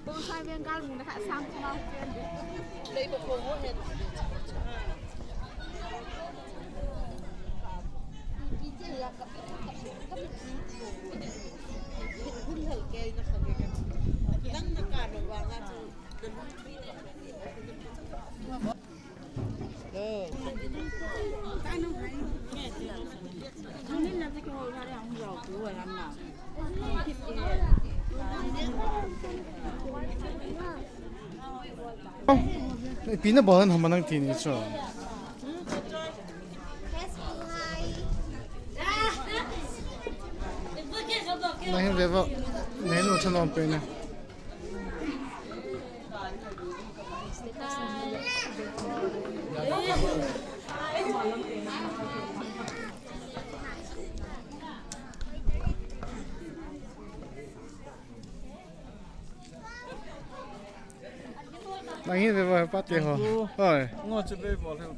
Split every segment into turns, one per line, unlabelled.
Khongsai Veng gal mun ha sam mau lấy bộ phim hết
Pina bahan hama nang tini cho. Nahin beva, nahin utan on pena. Nahin beva pati ho. Oi.
Ngồi chơi bê bò theo.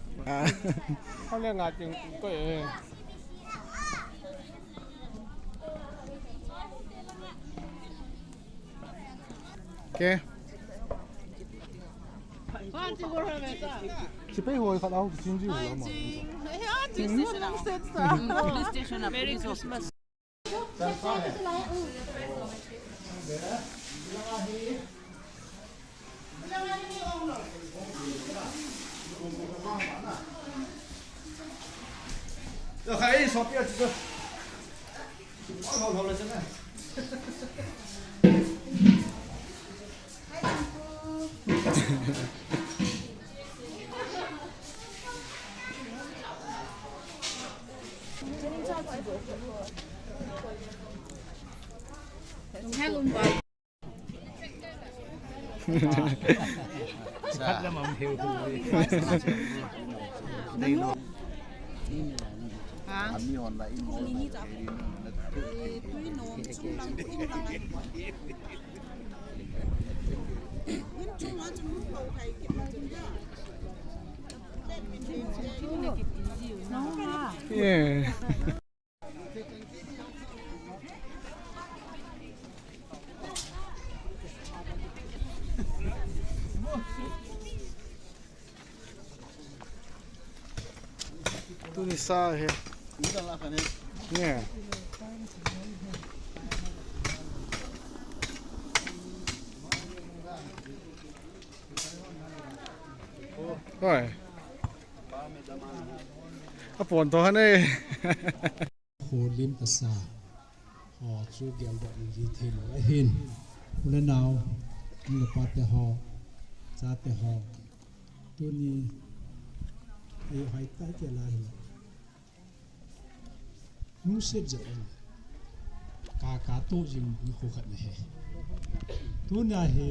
Không lẽ ngạt chừng có vậy.
Okay.
Chơi bê hồi phát áo chính trị lắm mà.
police station up Merry Christmas
Được hãy shop kia chứ. Không lên chân này.
hai luôn vậy
Phát ra mà không hiểu thôi. Đây luôn.
hả
Tuinom
Yeah. Tu ni sa he. Yeah. Rồi. Apon to này.
Hồ lim pasa họ chú gel đoạn gì thêm lại hin lần nào như là pat họ cha họ tôi ni ai hay tay cái là nu sẽ dễ cả tổ dừng như khó khăn này tôi này he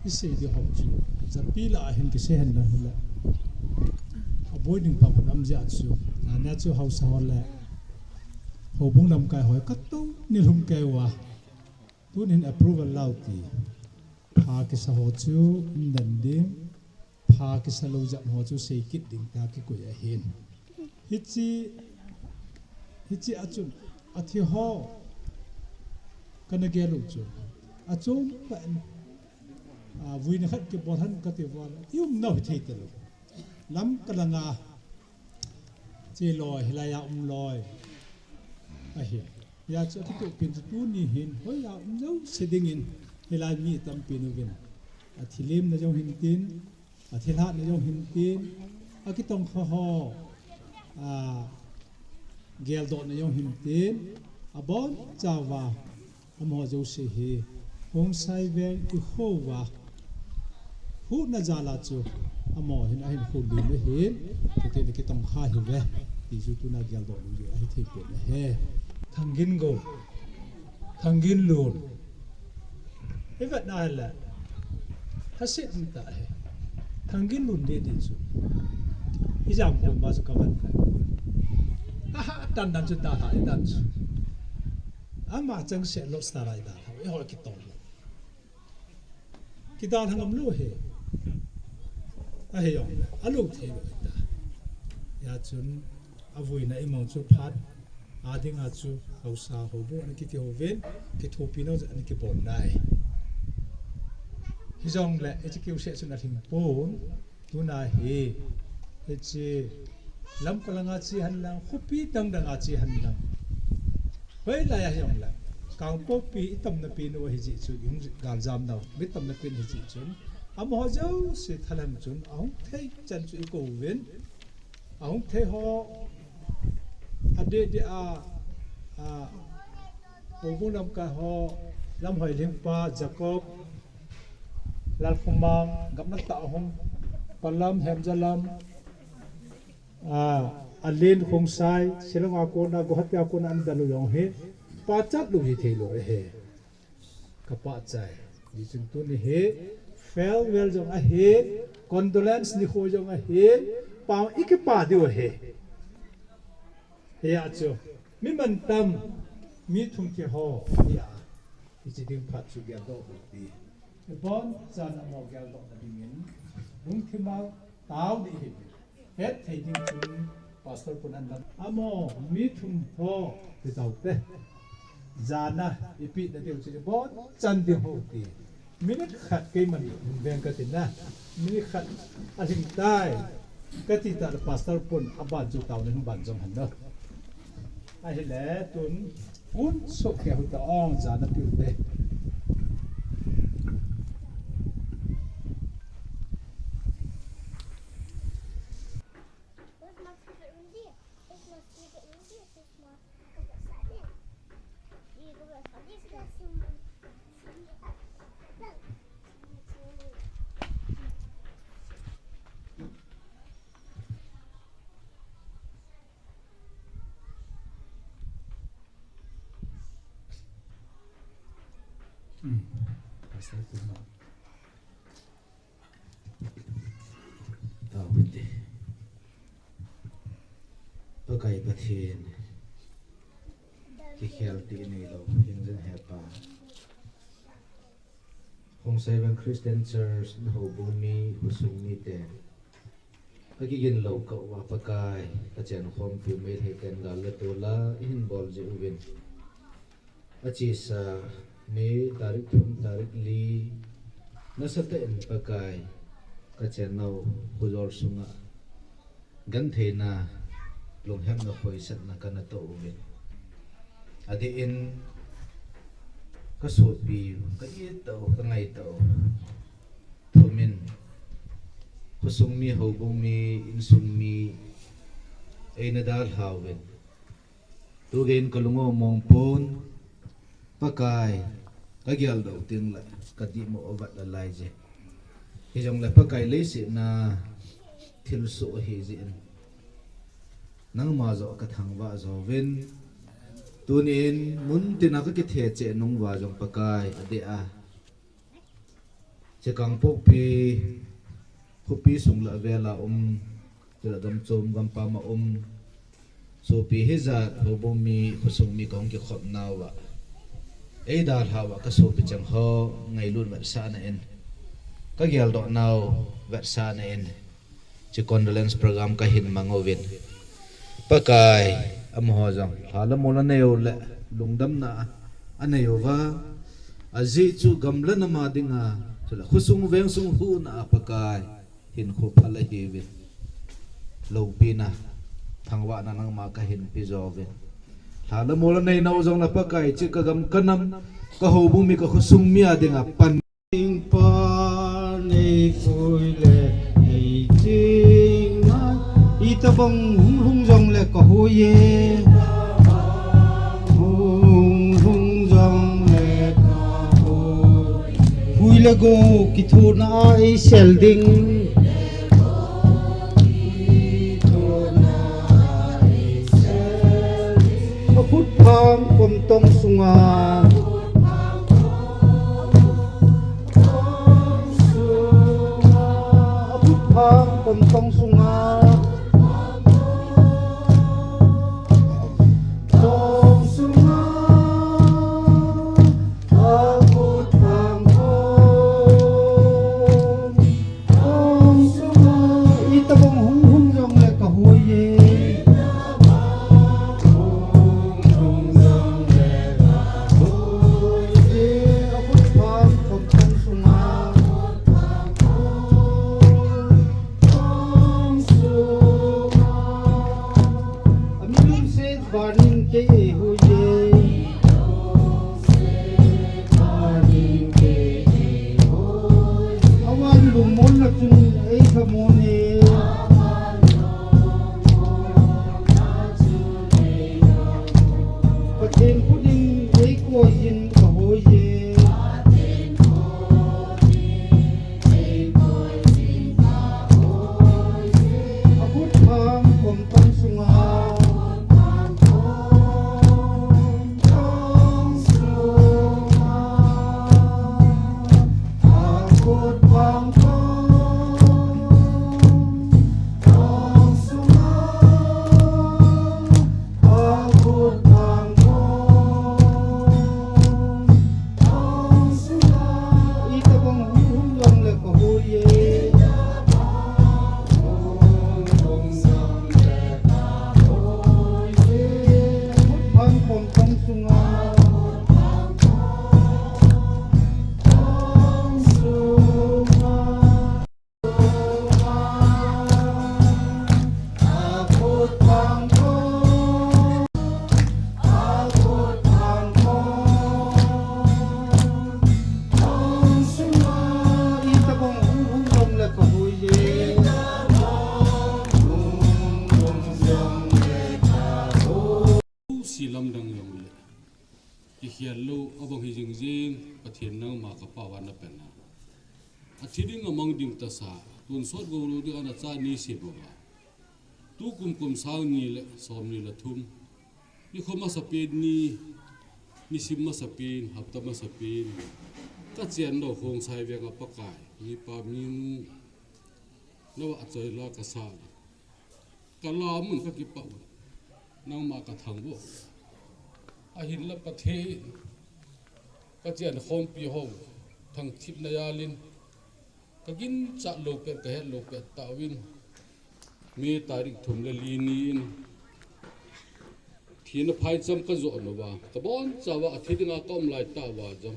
cái gì thì học chú giờ pi lại hình cái gì hình là avoiding public amja chu na chu Haosa Upa Houbung lamkai hoi katto ni lumkai wa tunin approval lauti pha ki sa ho chu nanding pha ki sa lo jam ho chu sei kit ding ta ki ko ya hin hichi achun athi ho kana ge lu chu achum pan vui na khat ki bohan ka ti wal yum no thi te lắm cái là ngà chỉ lòi hay là yào lòi à hi ya cho cái tụ pin tu ni hin hoi yào dấu sẽ dingin hay là mi tâm pin ugen à thì lim nó trong hình tin à thì hát nó trong hình tin à cái tông kho ho à gel dot nó trong hình tin à bốn chào vào họ dấu sẽ hi Khongsai Veng nikho wa hút na jala chu amo hin ahin khul din le hin te te ki tong kha hi ve ti ju tu na gyal do lu ju ai thei pe he thangin go thangin lur evet na la hasit ta he thangin lun de din su izam ko ma su kaman ha tan dan chu ta ha dan su ama chang se lo starai da e hol ki ton ki dan hangam lo he a he yong a lo the lo ta ya chun avui na imong chu phat ading a chu Haosa Upa le ki hoven ki thopino an ki bon dai hi jong le education se na thing pon tu na he che lam kalanga chi han lang khupi dang dang a chi han lang hoi la ya yong la kang po pi tam na pi no hi ji chu yung gal jam daw mi tam na pin hi ji chun am ho jo se thalam chun ong thei chan chu ko wen ong thei ho ade de a Ubung lam ka ho lam hoi lim pa Jacob lal khumang gam na taohen palam hem jalam alin khongsai silanga ko na gohatya ko na an dalu yong he pa chat lu hi thelo he ka pa chai ni chung tu ni he farewell jong a he condolence nikho jong a he pa ik pa dio he ya cho mi man tam mi thum ki ho ya chi ding phat chu gya do ti bon chan mo gya do na dingin lung thi ma taw di hi het thei ding chung pastor pun an dam amo mi thum ho ti taw te jana ipi na ti chi bon chan di ho ti minute khat ke man beng ka tin na minute khat a hing tai ka ti ta pastor pun aban chu taw na ban jong han do ai lẽ tuấn uốn sốt khéo ta ong giá nó tiêu tế
taohen pakai Pathen ki khel ti nei lo hing zen he pa Khongsai Veng Christian Church na Houbung mi husung mi te aki gen lo ka wa pakai ka chen khom pi me the ken gal le to la in bol je uwin achi sa me tarik thum tarik li nasate en pakai ka chen nau huzor sunga genthei na long hem na khoi sat na kana to uwin adi in ka so pi ka i to ka ngai to thumin husung mi Houbung mi insung mi eina dal hawen tu gen kalungo mong pon pakai ka gyal do ting la ka di moovat la lai je hi jong la pakai le si na thil so hi jin nang ma zo ka thang wa zo wen tunin mun tina ka ki the che nong wa jong pakai ade a che kang pok pi khupi sung la vela tela dam chom gam pa ma so pi hiza Houbung mi khusung mi kong ki khop nawa ei dal hawa ka so pi chang ho ngai lun wat sa na en ka gyal do naw wat sa na en chi condolence program ka hin mangovin pakai am ho jang hala mola ne yo le lungdam na anayo wa azi chu gamla na ma dinga chula khusung veng sung hu na pakai hin khu phala hi win lo pina thangwa na nang ma ka hin pi zo win hala mola nei nau jong la pakai chi ka gam kanam ka Houbung mi ka khusung mi adinga pan
pa nei khoi le nei jing na ita bong hung hung jong le ka hoye hung hung jong le ka hoye hui le go ki thu na ai sel ding phút phong tong sunga phut phang kom tong sunga tong sunga phut phang tong sunga ita bong hung hung jong le ka hui ye Pathen puding ei ko yin ka hoye aput phang kom tang sunga aput phang
Kilhahna abang hijing jing Pathen nang makapawan na pena. At hiding amang ding tasa tun sot guru di ana cha ni si boga. Tu kum sang ni le som ni la thum. Nikho masapin ni sim masapin hapta masapin. Ka chen do Khongsai Veng apakai ni pa min nawa achoi la ka sa. Kala mun ka kipathu nang ma ka thangbo. Ahin la Pathen ka chen khom pi ho thang thip na yalin ka gin cha lo pe ka he lo pe tawin mi tarik thum le linin thina phai cham ka zo no ba ka bon chawa athidinga kom lai ta wa jam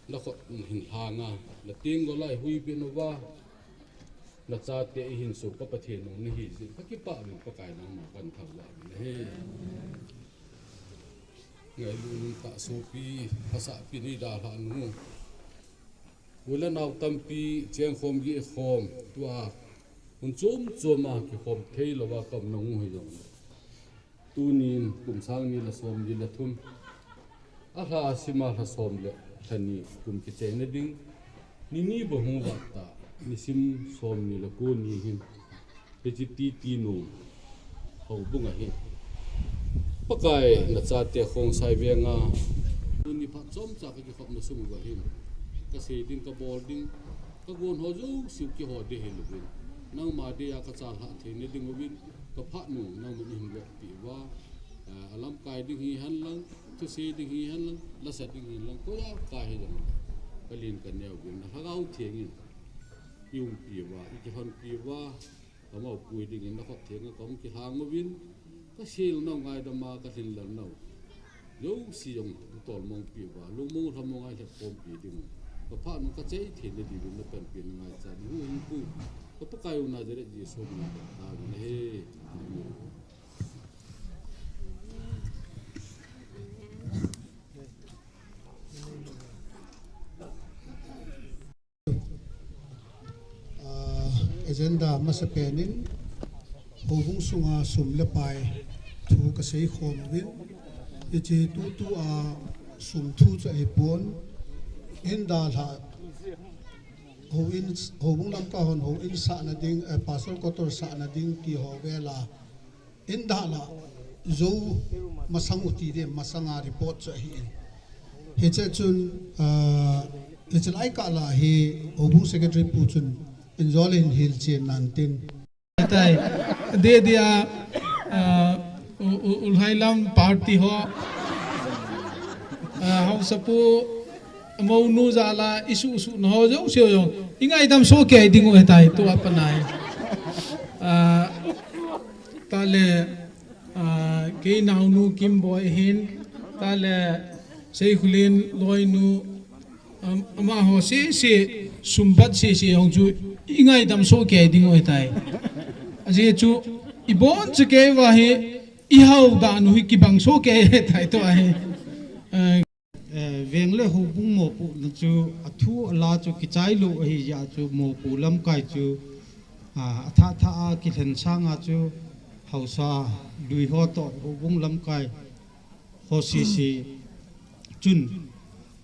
na kho hin hanga la ting go lai hui pe no ba na cha te hin su pa Pathen no ni hi ka ki pa mi pa kai nang ma kan thaw wa he ngày luôn tạ số pi hahsat pi ni da la nu wala naw tampi cheng khom gi khom tua un chum ma ki khom thei lo wa kam nong hi jong tu nin kum sang ni la som gi la thum a ha sima la som le thani kum ki cheng na ding ni bo hu wa ta ni sim som ni la ko ni hin pe ti no ho bunga hi pakai na cha te Khongsai Venga ni pha chom cha ki khop na sum ga him ka se ding ka bol ding ka gon ho ju siu ki ho de he lu bin nang ma de ya ka cha ha the ne ding win ka pha nu nang mun him ga pi wa lamkai ding hi han lang tu se ding hi han lang la sa ding hi lang ko ya ka he jang ka lin ka ne bin ha ga u thieng in yung pi wa ki hon pi wa ka ma pui ding in na khop thieng ka kom ki hang ma win ka sil no ngai da ma ka hin lan no yo si yong tol mong pi wa lu mu tham mong ai le kom pi ding ka pha nu ka chei the le di na pen pi ngai cha ni hu ku ka pa kai na jere ji so ni ta ni he
agenda masapenin Houbung sunga sum le pai thu ka sei khom win ichi tu a sum thu cha e pon in da la Houbung lam ka hon ho in sa na ding pasal kotor sa na ding ki ho vela in da la zo masang uti de masanga report cho hi he che chun he che lai ka la he Houbung secretary pu chun enjolin hil che nantin
tai de dia ulhailam party ho Haosa pu mau nu zala isu su no jo sio yo ingai dam so ke dingo hetai to apanai tale ke nau nu kim boy hin tale seijoulin loinu ama ho se sumbat se yong chu ingai dam so ke dingo hetai aje chu ibon che ke wa he I hau da nu hi ki bang so ke hetai to ai
Veng le Houbung mo pu chu athu ala chu kinchaina hi ya chu mo pu lamkai chu tha Kilhahna chu Haosa lui ho to Houbung lamkai ho si chun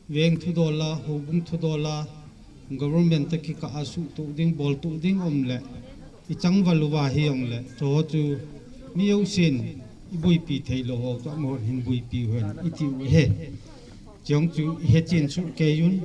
Veng thu dola Houbung thu dola government ki ka asu tu ding bol tu ding le I chang valuwa hi ong le cho chu miau sin bui pi thei lo ho to mo hin bui pi hen I ti he jong chu he chin su ke yun